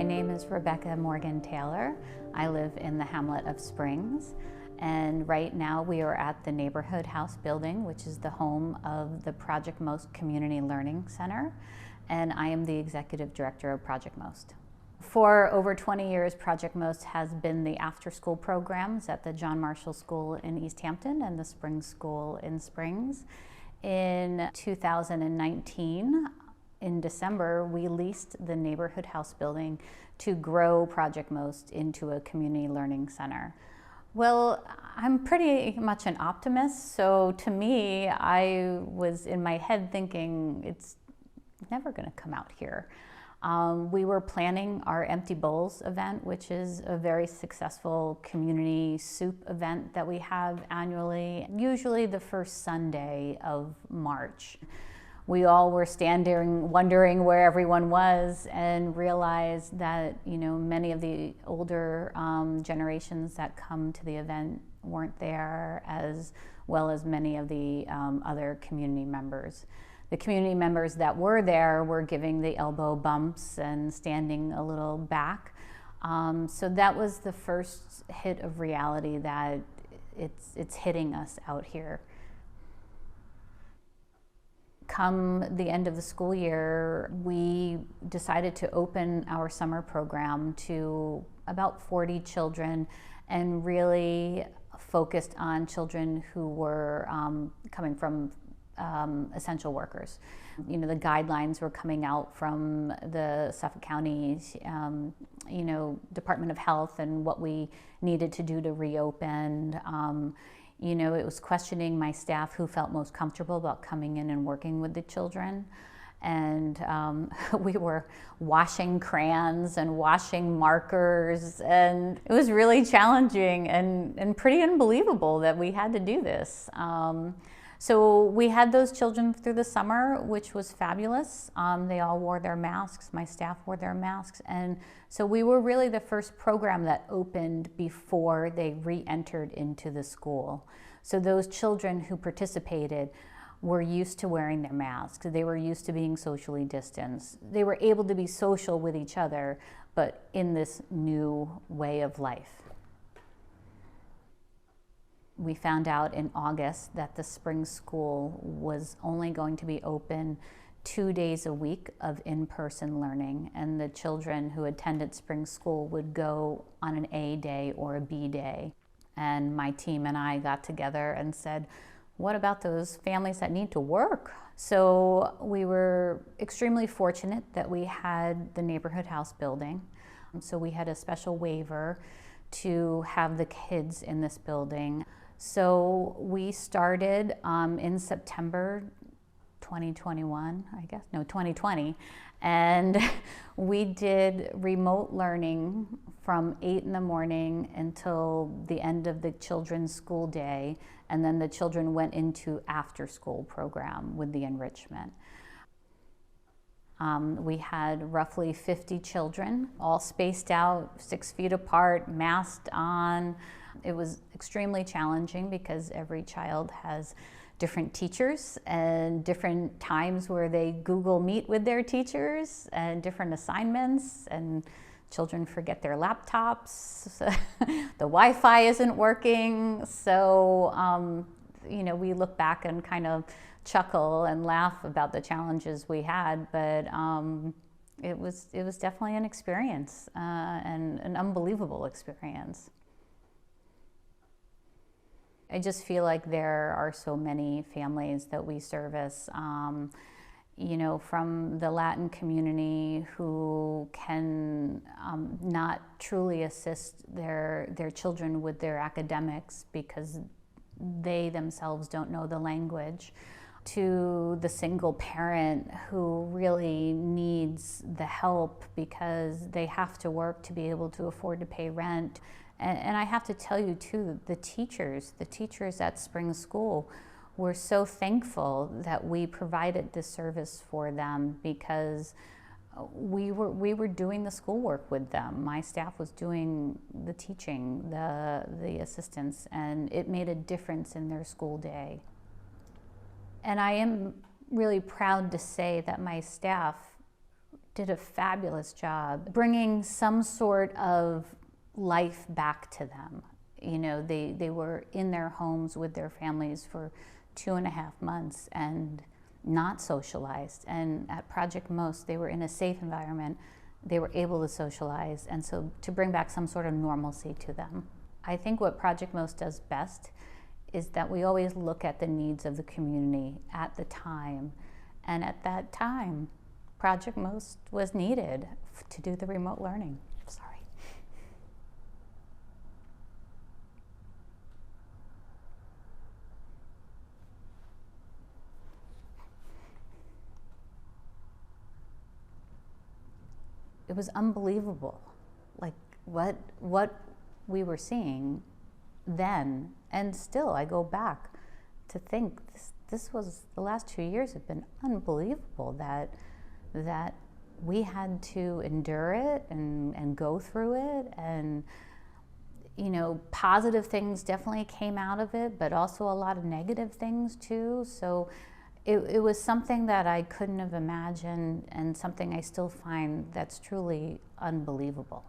name is Rebecca Morgan Taylor. I live in the hamlet of Springs, and right now we are at the Neighborhood House building, which is the home of the Project Most Community Learning Center, and I am the Executive Director of Project Most. For over 20 years, Project Most has been the after-school programs at the John Marshall School in East Hampton and the Springs School in Springs. In 2019, in December, we leased the Neighborhood House building to grow Project Most into a community learning center. Well, I'm pretty much an optimist, so to me, I was in my head thinking it's never going to come out here. We were planning our Empty Bowls event, which is a very successful community soup event that we have annually, usually the first Sunday of March. We all were standing, wondering where everyone was, and realized that, many of the older generations that come to the event weren't there, as well as many of the other community members. The community members that were there were giving the elbow bumps and standing a little back. So that was the first hit of reality that it's hitting us out here. Come the end of the school year, we decided to open our summer program to about 40 children and really focused on children who were coming from essential workers. The guidelines were coming out from the Suffolk County, Department of Health and what we needed to do to reopen. It was questioning my staff who felt most comfortable about coming in and working with the children. And we were washing crayons and washing markers, and it was really challenging and pretty unbelievable that we had to do this. So we had those children through the summer, which was fabulous. They all wore their masks, my staff wore their masks, and so we were really the first program that opened before they re-entered into the school. So those children who participated were used to wearing their masks. They were used to being socially distanced. They were able to be social with each other, but in this new way of life. We found out in August that the Springs School was only going to be open 2 days a week of in-person learning, and the children who attended Springs School would go on an A day or a B day. And my team and I got together and said, what about those families that need to work? So we were extremely fortunate that we had the Neighborhood House building. So we had a special waiver to have the kids in this building. So we started in September 2020, and we did remote learning from 8 in the morning until the end of the children's school day, and then the children went into after-school program with the enrichment. We had roughly 50 children, all spaced out, 6 feet apart, masked on. It was extremely challenging because every child has different teachers and different times where they Google Meet with their teachers and different assignments, and children forget their laptops. The Wi-Fi isn't working. So, we look back and kind of chuckle and laugh about the challenges we had, but it was definitely an experience and an unbelievable experience. I just feel like there are so many families that we service, from the Latin community who can not truly assist their children with their academics because they themselves don't know the language, to the single parent who really needs the help because they have to work to be able to afford to pay rent. And I have to tell you too, the teachers at Springs School were so thankful that we provided this service for them because we were doing the schoolwork with them. My staff was doing the teaching, the assistance, and it made a difference in their school day. And I am really proud to say that my staff did a fabulous job bringing some sort of life back to them. You know, they were in their homes with their families for 2.5 months and not socialized. And at Project Most, they were in a safe environment. They were able to socialize, and so to bring back some sort of normalcy to them. I think what Project Most does best is that we always look at the needs of the community at the time. And at that time, Project Most was needed to do the remote learning. Sorry. It was unbelievable, like what we were seeing then, and still I go back to think this was, the last 2 years have been unbelievable, that we had to endure it and go through it. And you know, positive things definitely came out of it, but also a lot of negative things too. So it was something that I couldn't have imagined, and something I still find that's truly unbelievable.